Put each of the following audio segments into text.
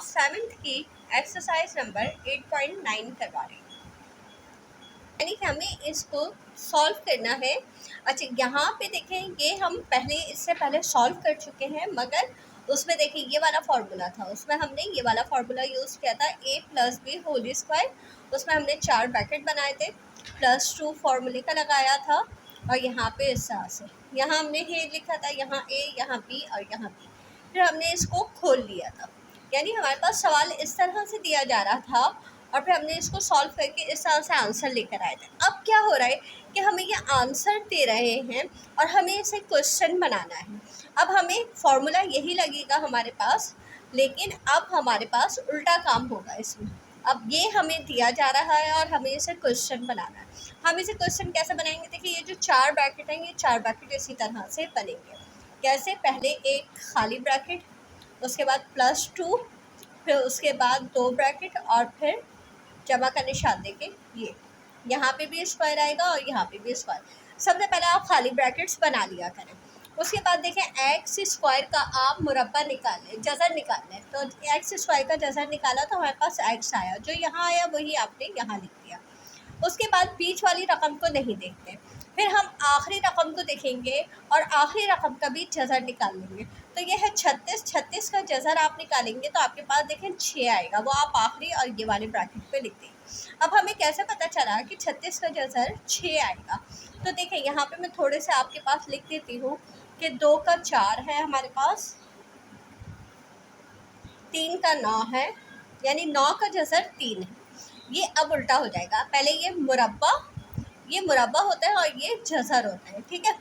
Class 7th की exercise number 8.9 करवा रही हूँ, यानी कि हमें इसको सॉल्व करना है। अच्छा, यहाँ पे देखें, ये हम इससे पहले सॉल्व कर चुके हैं, मगर उसमें देखिए ये वाला फार्मूला था, उसमें हमने ये वाला फार्मूला यूज़ किया था a + b होल स्क्वायर। उसमें हमने 4 ब्रैकेट बनाए थे, +2 फार्मूले का लगाया था, और यहाँ पे इस तरह से यहाँ हमने ये लिखा था, यहाँ a, यहाँ b और यहाँ b। फिर हमने इसको खोल लिया था, यानी हमारे पास सवाल इस तरह से दिया जा रहा था, और फिर हमने इसको सॉल्व करके इस तरह से आंसर लेकर आए थे। अब क्या हो रहा है कि हमें ये आंसर दे रहे हैं और हमें इसे क्वेश्चन बनाना है। अब हमें फॉर्मूला यही लगेगा हमारे पास, लेकिन अब हमारे पास उल्टा काम होगा इसमें। अब ये हमें दिया जा रहा है और हमें इसे क्वेश्चन बनाना है। हम इसे क्वेश्चन कैसे बनाएंगे? देखिए, ये जो 4 ब्रैकेट हैं, ये 4 ब्रैकेट इसी तरह से बनेंगे। कैसे? पहले एक खाली ब्रैकेट, उसके बाद +2, फिर उसके बाद 2 ब्रैकेट, और फिर जमा का निशान देके ये यहाँ पे भी स्क्वायर आएगा और यहाँ पे भी स्क्वायर। सबसे पहले आप खाली ब्रैकेट्स बना लिया करें। उसके बाद देखें, एक्स स्क्वायर का आप मुरब्बा निकाल लें, जज़र निकाल लें। तो एक्स स्क्वायर का जज़र निकाला तो हमारे पास एक्स आया, जो यहाँ आया वही आपने यहाँ लिख दिया। उसके बाद बीच वाली रकम को नहीं देखते, फिर हम आखिरी रकम को देखेंगे और आखिरी रकम का भी जज़र निकाल लेंगे। तो ये है 36। 36 का जज़र आप निकालेंगे तो आपके पास देखें 6 आएगा, वो आप आखिरी और ये वाले ब्रैकेट पे लिख देंगे। अब हमें कैसे पता चला कि 36 का जज़र 6 आएगा? तो देखें, यहाँ पे मैं थोड़े से आपके पास लिख देती हूँ कि 2 का 4 है हमारे पास, 3 का 9 है, यानी 9 का जज़र 3 है। ये अब उल्टा हो जाएगा, पहले ये मुरब्बा होता है और ये जज़र होता है, ठीक है।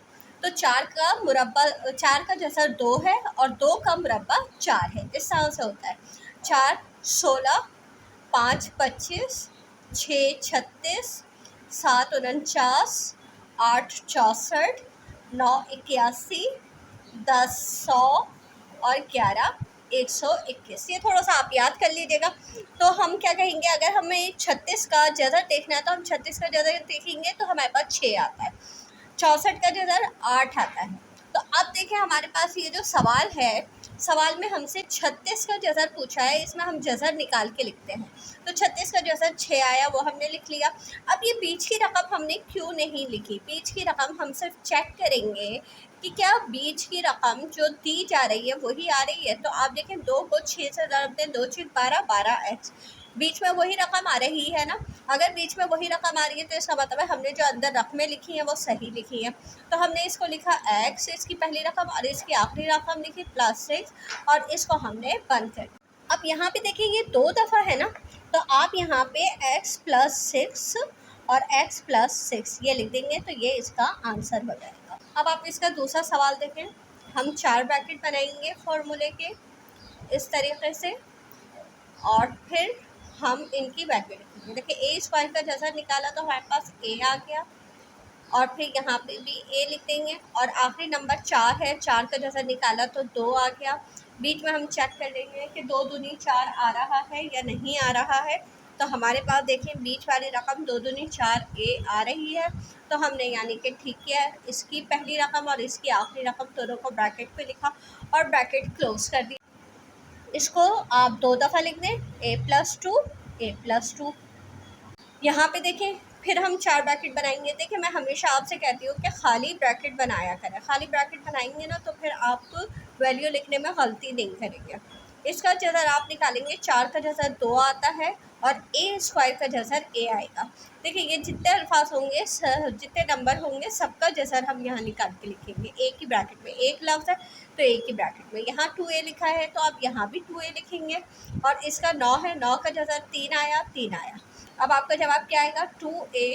तो 4 का जज़र 2 है और 2 का मुरब्बा 4 है, इस तरह से होता है। 4 16, 5 25, 6 36, 7 49, 8 64, 9 81, 10 100 और 11 121। ये थोड़ा सा आप याद कर लीजिएगा। तो हम क्या कहेंगे, अगर हमें 36 का जज़र देखना है तो हम 36 का जज़र देखेंगे तो हमारे पास 6 आता है, 64 का जज़र 8 आता है। तो अब देखें, हमारे पास ये जो सवाल है, सवाल में हमसे 36 का जज़र पूछा है, इसमें हम जज़र निकाल के लिखते हैं। तो 36 का जज़र 6 आया, वो हमने लिख लिया। अब ये बीच की रकम हमने क्यों नहीं लिखी? बीच की रकम हम सिर्फ चेक करेंगे कि क्या बीच की रकम जो दी जा रही है वही आ रही है। तो आप देखें, 2 को 6 से ज़रब दें, 2 6 12, 12x, बीच में वही रकम आ रही है ना। अगर बीच में वही रकम आ रही है तो इसका मतलब है हमने जो अंदर रकमें लिखी हैं वो सही लिखी हैं। तो हमने इसको लिखा x, इसकी पहली रकम, और इसकी आखिरी रकम लिखी +6, और इसको हमने बंद कर दिया। अब यहाँ पे देखिए, ये 2 दफ़ा है ना, तो आप यहाँ पे x + 6 और x + 6 ये लिख देंगे, तो ये इसका आंसर हो जाएगा। अब आप इसका दूसरा सवाल देखें। हम 4 ब्रैकेट बनाएंगे फॉर्मूले के इस तरीके से, और फिर हम इनकी ब्रैकेट लिखेंगे। देखिए, a स्क्वायर का जज़र निकाला तो हमारे पास a आ गया, और फिर यहाँ पे भी a लिख देंगे, और आखिरी नंबर 4 है, 4 का जज़र निकाला तो 2 आ गया। बीच में हम चेक कर लेंगे कि 2 दूनी 4 आ रहा है या नहीं आ रहा है। तो हमारे पास देखें, बीच वाली रकम 2 दूनी 4 a आ रही है, तो हमने यानी कि ठीक किया, इसकी पहली रकम और इसकी आखिरी रकम दोनों को ब्रैकेट पे लिखा और ब्रैकेट क्लोज कर दिया। इसको आप 2 दफ़ा लिख दें, a+2 यहाँ पे देखें, फिर हम 4 ब्रैकेट बनाएंगे। देखिए, मैं हमेशा आपसे कहती हूँ कि खाली ब्रैकेट बनाया करें। खाली ब्रैकेट बनाएंगे ना तो फिर आप वैल्यू लिखने में गलती नहीं करेंगे। इसका जज़र आप निकालेंगे, 4 का जज़र 2 आता है और a स्क्वायर का जज़र a आएगा। देखिए, ये जितने अल्फाज होंगे, जितने नंबर होंगे, सबका जज़र हम यहाँ निकाल के लिखेंगे। एक ही ब्रैकेट में एक लफ्ज़ है तो एक ही ब्रैकेट में, यहाँ 2a लिखा है तो आप यहाँ भी 2a लिखेंगे, और इसका 9 है, 9 का जज़र 3 आया, 3 आया। अब आपका जवाब क्या आएगा? 2a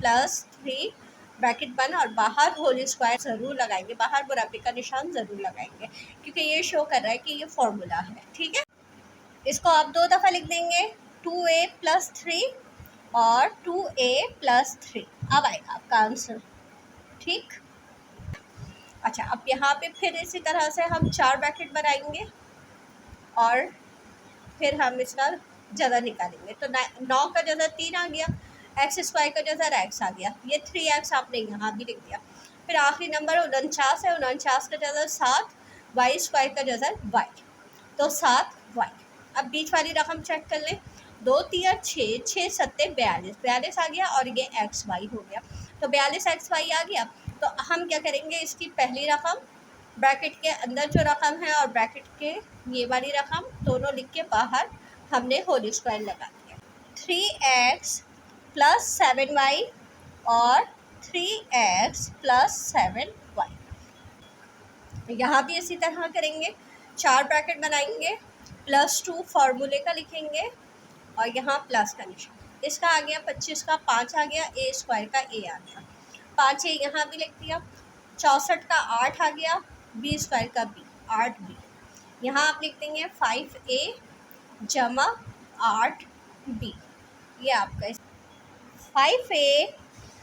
+ 3 ब्रैकेट बंद, और बाहर होल स्क्वायर ज़रूर लगाएंगे, बाहर मुरब्बे का निशान ज़रूर लगाएंगे, क्योंकि ये शो कर रहा है कि ये फॉर्मूला है, ठीक है। इसको आप 2 दफ़ा लिख देंगे, 2a + 3 और 2a + 3। अब आएगा आपका आंसर, ठीक। अच्छा, अब यहाँ पे फिर इसी तरह से हम 4 ब्रैकेट बनाएंगे और फिर हम इसका जज़र निकालेंगे। तो 9 का जज़र 3 आ गया, एक्स स्क्वायर का जज़र x आ गया, ये 3x आपने यहाँ भी लिख दिया। फिर आखिरी नंबर 49 है, 49 का जज़र 7, वाई स्क्वायर का जज़र y, तो 7y। अब बीच वाली रकम चेक कर लें, 2 तिया 6, 6 सत्ते 42, 42 आ गया और ये एक्स वाई हो गया। तो 42 एक्स वाई आ गया। तो हम क्या करेंगे, इसकी पहली रकम ब्रैकेट के अंदर जो रकम है और ब्रैकेट के ये वाली रकम दोनों लिख के बाहर हमने होल स्क्वायर लगा दिया। 3x प्लस 7y और 3x प्लस 7y। यहाँ भी इसी तरह करेंगे, 4 ब्रैकेट बनाएंगे, +2 फार्मूले का लिखेंगे और यहाँ प्लस का निशान। इसका आ गया 25 का 5 आ गया, ए स्क्वायर का ए आ गया, 5 ए यहाँ भी लिख दिया। 64 का 8 आ गया, बी स्क्वायर का बी, 8b। यहाँ आप लिख देंगे 5a जमा 8b। ये आपका 5a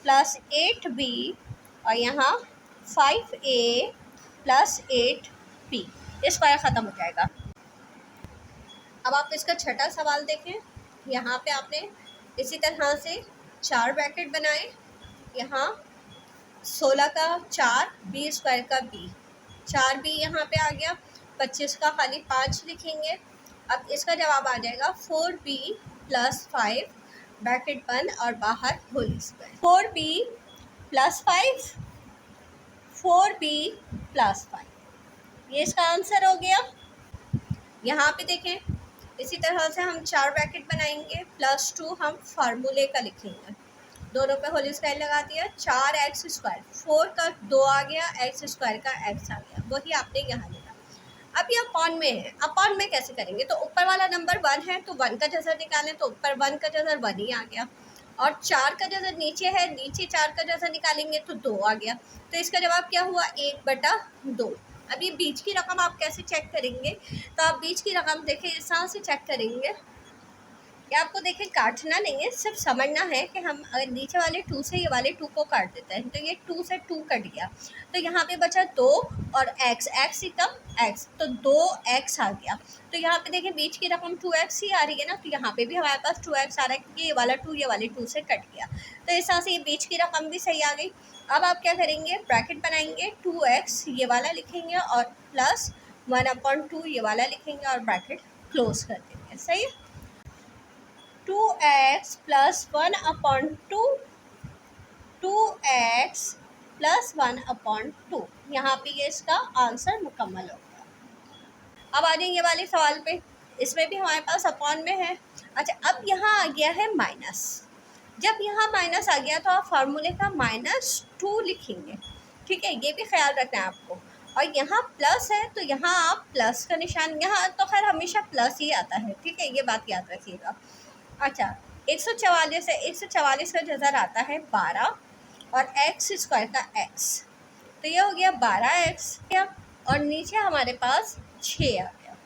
प्लस 8b और यहाँ 5a प्लस 8b। स्क्वायर ख़त्म हो जाएगा। अब आप इसका छठा सवाल देखें। यहाँ पे आपने इसी तरह से 4 ब्रैकेट बनाए, यहाँ 16 का 4, बी स्क्वायर का बी, 4b यहाँ पे आ गया। 25 का खाली 5 लिखेंगे। अब इसका जवाब आ जाएगा 4b प्लस 5 ब्रैकेट बंद और बाहर whole square. 4b plus 5, 4b plus 5, ये इसका आंसर हो गया। यहाँ पे देखें, इसी तरह से हम 4 ब्रैकेट बनाएंगे, +2 हम फार्मूले का लिखेंगे, दोनों पे होल स्क्वायर लगा दिया। 4x स्क्वायर, 4 का 2 आ गया, एक्स स्क्वायर का x आ गया, वही आपने यहाँ लिखा। अब ये अपॉन में है, अपॉन में कैसे करेंगे, तो ऊपर वाला नंबर 1 है तो 1 का जज़र निकालें, तो ऊपर 1 का जज़र 1 ही आ गया, और 4 का जज़र नीचे है, नीचे 4 का जज़र निकालेंगे तो 2 आ गया। तो इसका जवाब क्या हुआ, 1/2। अब ये बीच की रकम आप कैसे चेक करेंगे, तो आप बीच की रकम देखें इस तरह से चेक करेंगे कि आपको देखें काटना नहीं है, सिर्फ समझना है कि हम अगर नीचे वाले 2 से ये वाले 2 को काट देते हैं तो ये 2 से 2 कट गया, तो यहाँ पे बचा 2 और x ही कम x, तो 2x आ गया। तो यहाँ पे देखें बीच की रकम 2x ही आ रही है ना, तो यहाँ पे भी हमारे पास 2x आ रहा है क्योंकि ये वाला 2 ये वाले 2 से कट गया, तो इस तरह से ये बीच की रकम भी सही आ गई। अब आप क्या करेंगे, ब्रैकेट बनाएंगे, 2x ये वाला लिखेंगे और प्लस 1/2 ये वाला लिखेंगे और ब्रैकेट क्लोज कर देंगे। सही है, 2x प्लस 1/2, 2x प्लस 1/2, यहाँ पे ये इसका आंसर मुकम्मल हो गया। अब आ जाएंगे वाले सवाल पे, इसमें भी हमारे पास अपॉन में है। अच्छा, अब यहाँ आ गया है माइनस। जब यहाँ माइनस आ गया तो आप फार्मूले का -2 लिखेंगे, ठीक है, ये भी ख्याल रखना है आपको। और यहाँ प्लस है तो यहाँ आप प्लस का निशान, यहाँ तो खैर हमेशा प्लस ही आता है, ठीक है, ये बात याद रखिएगा। अच्छा, 144 है, 144 का जज़र आता है 12 और एक्स स्क्वायर का x, तो ये हो गया 12x और नीचे हमारे पास 6 आ गया।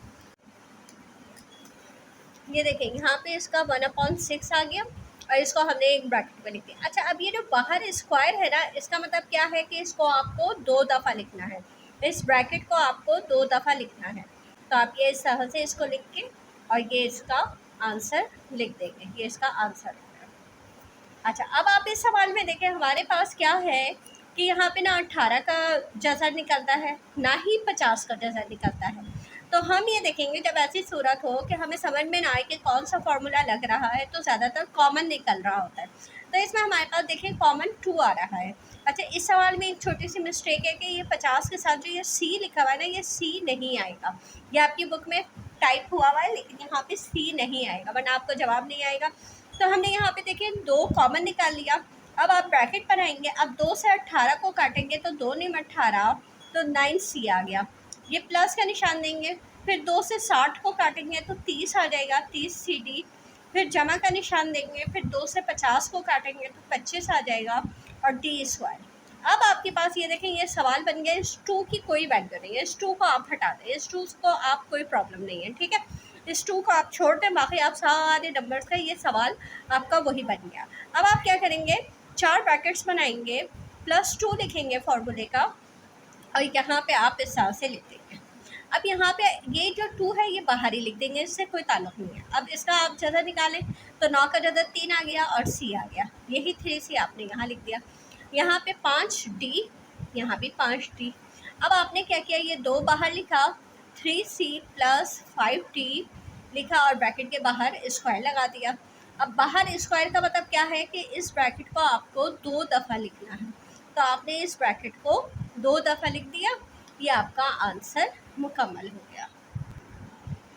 ये देखें यहाँ पे इसका 1/6 आ गया और इसको हमने एक ब्रैकेट में लिख दिया। अच्छा, अब ये जो बाहर स्क्वायर है ना, इसका मतलब क्या है कि इसको आपको 2 दफ़ा लिखना है, इस ब्रैकेट को आपको 2 दफ़ा लिखना है। तो आप ये इस तरह से इसको लिख के और ये इसका आंसर लिख देंगे, ये इसका आंसर है। अच्छा, अब आप इस सवाल में देखें हमारे पास क्या है कि यहाँ पे ना 18 का जज़र निकलता है, ना ही 50 का जज़र निकलता है। तो हम ये देखेंगे जब ऐसी सूरत हो कि हमें समझ में ना आए कि कौन सा फार्मूला लग रहा है, तो ज़्यादातर कॉमन निकल रहा होता है। तो इसमें हमारे पास देखें कॉमन 2 आ रहा है। अच्छा, इस सवाल में एक छोटी सी मिस्टेक है कि ये 50 के साथ जो ये C लिखा हुआ है ना, ये C नहीं आएगा। ये आपकी बुक में टाइप हुआ हुआ है लेकिन यहाँ पे C नहीं आएगा, वरना आपको जवाब नहीं आएगा। तो हमने यहाँ पे देखें 2 कॉमन निकाल लिया। अब आप ब्रैकेट बनाएंगे, अब 2 से 18 को काटेंगे तो 2 × 18 तो 9C आ गया, ये प्लस का निशान देंगे। फिर 2 से 60 को काटेंगे तो 30 आ जाएगा, 30CD। फिर जमा का निशान देंगे, फिर 2 से 50 को काटेंगे तो 25 आ जाएगा और D स्क्वायर। अब आपके पास ये देखें ये सवाल बन गया, इस 2 की कोई वैल्यू नहीं है, इस 2 को आप हटा दें, इस 2 को आप कोई प्रॉब्लम नहीं है, ठीक है, इस 2 को आप छोड़ दें, बाकी आप सारे नंबर्स का ये सवाल आपका वही बन गया। अब आप क्या करेंगे, 4 ब्रैकेट्स बनाएंगे, +2 लिखेंगे फार्मूले का और यहाँ पे आप इस तरह से लिख देंगे। अब यहाँ पे ये जो 2 है ये बाहर ही लिख देंगे, इससे कोई ताल्लुक़ नहीं है। अब इसका आप जज़र निकालें तो 9 का जज़र 3 आ गया और C आ गया, यही 3C आपने यहाँ लिख दिया। यहाँ पे 5D, यहाँ भी 5D। अब आपने क्या किया, ये 2 बाहर लिखा, 3C + 5D लिखा और ब्रैकेट के बाहर स्क्वायर लगा दिया। अब बाहर स्क्वायर का मतलब क्या है कि इस ब्रैकेट को आपको 2 दफ़ा लिखना है, तो आपने इस ब्रैकेट को 2 दफ़ा लिख दिया। ये आपका आंसर मुकम्मल हो गया।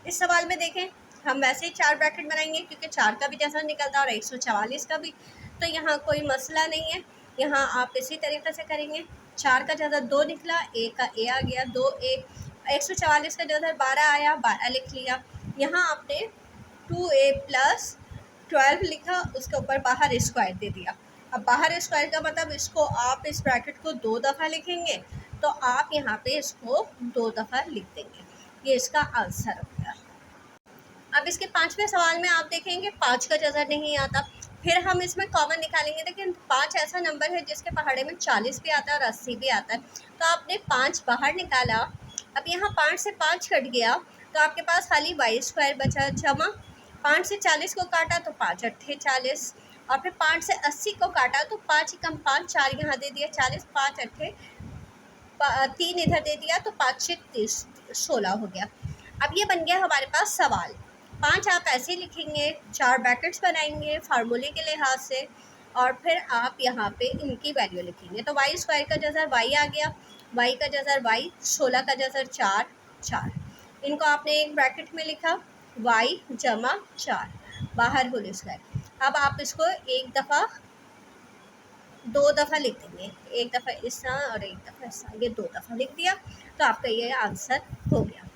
इस सवाल में देखें, हम वैसे ही 4 ब्रैकेट बनाएंगे क्योंकि 4 का भी जैसा निकलता है और 144 का भी, तो यहाँ कोई मसला नहीं है। यहाँ आप इसी तरीके से करेंगे। 4 का जैसा 2 निकला, ए का ए आ गया, 2a। 144 का जैसा 12 आया, 12 लिख लिया। यहाँ आपने 2a + 12 लिखा, उसके ऊपर बाहर स्क्वायर दे दिया। अब बाहर स्क्वायर का मतलब इसको आप इस ब्रैकेट को 2 दफ़ा लिखेंगे, तो आप यहाँ पे इसको 2 दफ़ा लिख देंगे। ये इसका आंसर हो गया। अब इसके 5वें सवाल में आप देखेंगे 5 का जज़र नहीं आता, फिर हम इसमें कॉमन निकालेंगे। लेकिन 5 ऐसा नंबर है जिसके पहाड़े में 40 भी आता है और 80 भी आता है, तो आपने 5 बाहर निकाला। अब यहाँ 5 से 5 कट गया, तो आपके पास खाली y² बचा, जमा 5 से 40 को काटा तो 5 अट्ठे 40, और फिर 5 से 80 को काटा तो 5 कम 5, 4 यहाँ दे दिया 40, 5 अट्ठे 3 इधर दे दिया, तो 5 से 30, 16 हो गया। अब ये बन गया हमारे पास सवाल। 5 आप ऐसे लिखेंगे, 4 ब्रैकेट्स बनाएंगे फार्मूले के लिहाज से, और फिर आप यहाँ पे इनकी वैल्यू लिखेंगे। तो y² का जज़र y आ गया, y का जज़र y, 16 का जज़र 4, 4। इनको आपने एक ब्रैकेट में लिखा, y जमा 4, बाहर होल स्क्वायर। अब आप इसको एक दफ़ा 2 दफ़ा लिख देंगे, एक दफ़ा इस तरह और एक दफ़ा इस तरह, ये 2 दफ़ा लिख दिया, तो आपका ये आंसर हो गया।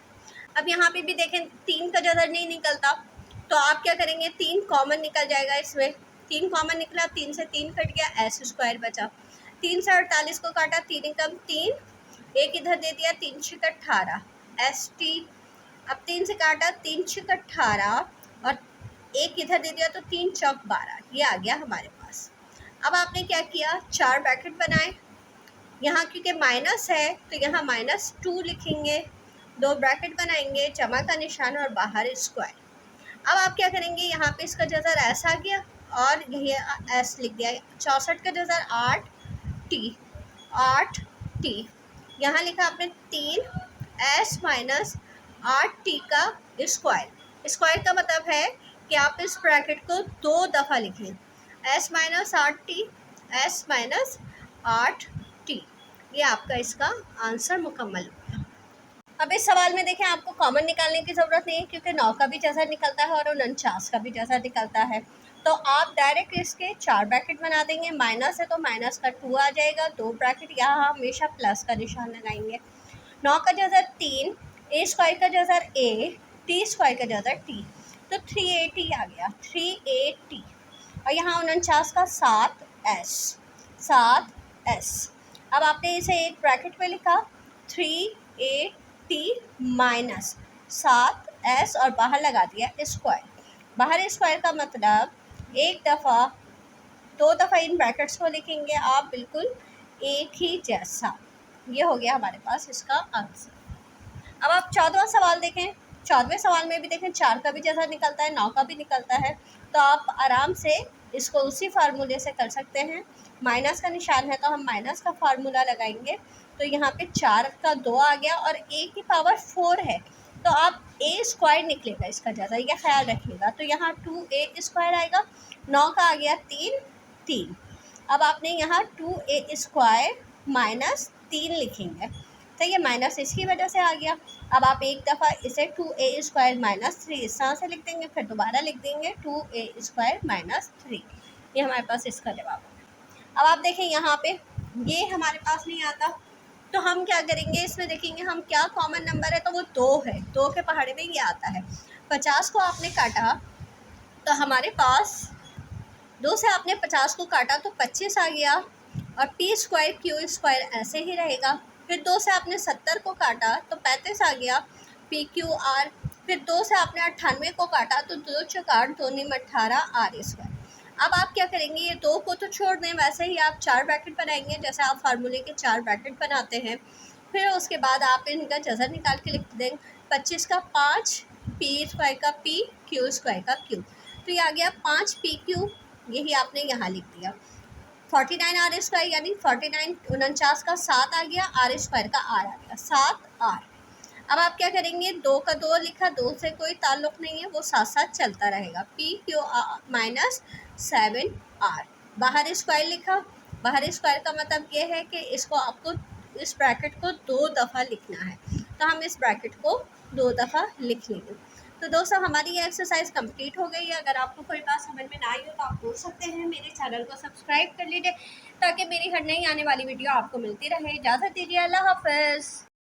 अब यहाँ पे भी देखें 3 का जज़र नहीं निकलता, तो आप क्या करेंगे, 3 कॉमन निकल जाएगा इसमें। 3 कॉमन निकला, 3 से 3 कट गया, s² बचा। 3 से 48 को काटा, 3 कम 3, एक इधर दे दिया, 3 छक 18, st। अब 3 से काटा, 3 छक 18 और एक इधर दे दिया, तो 3 चौक 12, ये आ गया हमारे पास। अब आपने क्या किया, 4 ब्रैकेट बनाए। यहाँ क्योंकि माइनस है तो यहाँ -2 लिखेंगे, 2 ब्रैकेट बनाएंगे, जमा का निशान और बाहर स्क्वायर। अब आप क्या करेंगे, यहाँ पे इसका जज़र s आ गया और ये s लिख दिया। 64 का जज़र 8t, 8t यहाँ लिखा आपने 3s - 8t का स्क्वायर। स्क्वायर का मतलब है कि आप इस ब्रैकेट को 2 दफ़ा लिखें, s - 8t, s - 8t। ये आपका इसका आंसर मुकम्मल हो गया। अब इस सवाल में देखें, आपको कॉमन निकालने की ज़रूरत नहीं है क्योंकि 9 का भी जज़र निकलता है और 49 का भी जज़र निकलता है, तो आप डायरेक्ट इसके 4 ब्रैकेट बना देंगे। माइनस है तो माइनस का 2 आ जाएगा, 2 ब्रैकेट, यहाँ हमेशा प्लस का निशान लगाएंगे। 9 का जज़र 3, a² का जज़र a, t² का जज़र t, तो 3at आ गया, 3at। और यहाँ 49 का 7s, 7s। अब आपने इसे एक ब्रैकेट में लिखा, 3at माइनस 7s और बाहर लगा दिया स्क्वायर। बाहर स्क्वायर का मतलब एक दफ़ा 2 दफ़ा इन ब्रैकेट्स को लिखेंगे आप बिल्कुल एक ही जैसा। ये हो गया हमारे पास इसका आंसर। अब आप 14वां सवाल देखें। 14वें सवाल में भी देखें 4 का भी जैसा निकलता है, 9 का भी निकलता है, तो आप आराम से इसको उसी फार्मूले से कर सकते हैं। माइनस का निशान है तो हम माइनस का फार्मूला लगाएंगे, तो यहाँ पे 4 का 2 आ गया और a की पावर 4 है, तो आप a² निकलेगा इसका जैसा, यह ख्याल रखिएगा। तो यहाँ 2a² आएगा, 9 का आ गया 3, 3। अब आपने यहाँ 2a² माइनस 3 लिखेंगे, तो ये माइनस इसकी वजह से आ गया। अब आप एक दफ़ा इसे 2a² माइनस 3 इस तरह से लिख देंगे, फिर दोबारा लिख देंगे 2a² माइनस 3। ये हमारे पास इसका जवाब है। अब आप देखें यहाँ पे ये हमारे पास नहीं आता, तो हम क्या करेंगे, इसमें देखेंगे हम क्या कॉमन नंबर है, तो वो 2 है, 2 के पहाड़े में ये आता है। 50 को आपने काटा तो हमारे पास 2 से आपने 50 को काटा तो 25 आ गया, और p² q² ऐसे ही रहेगा। फिर 2 से आपने 70 को काटा तो 35 आ गया, pqr। फिर 2 से आपने 98 को काटा तो 2 चौक 8, 2 नीम 18 r²। अब आप क्या करेंगे, ये 2 को तो छोड़ दें, वैसे ही आप 4 ब्रैकेट बनाएंगे जैसे आप फार्मूले के 4 ब्रैकेट बनाते हैं। फिर उसके बाद आप इनका जज़र निकाल के लिख देंगे। 25 का 5, p² का p, q² का q, तो ये आ गया 5pq, यही आपने यहाँ लिख दिया। 49 r² यानी 49, 49 का 7 आ गया, r² का r आ गया, 7r। अब आप क्या करेंगे, 2 का 2 लिखा, 2 से कोई ताल्लुक़ नहीं है, वो साथ साथ चलता रहेगा। PQ minus 7R। बाहर स्क्वायर लिखा, बाहर स्क्वायर का मतलब ये है कि इसको आपको इस ब्रैकेट को 2 दफ़ा लिखना है, तो हम इस ब्रैकेट को 2 दफ़ा लिख लेंगे। तो दोस्तों हमारी ये एक्सरसाइज कंप्लीट हो गई है। अगर आपको कोई बात समझ में ना आई हो तो आप पूछ सकते हैं। मेरे चैनल को सब्सक्राइब कर लीजिए ताकि मेरी हर नई आने वाली वीडियो आपको मिलती रहे। इजाज़त दीजिए, अल्लाह हाफ़िज़।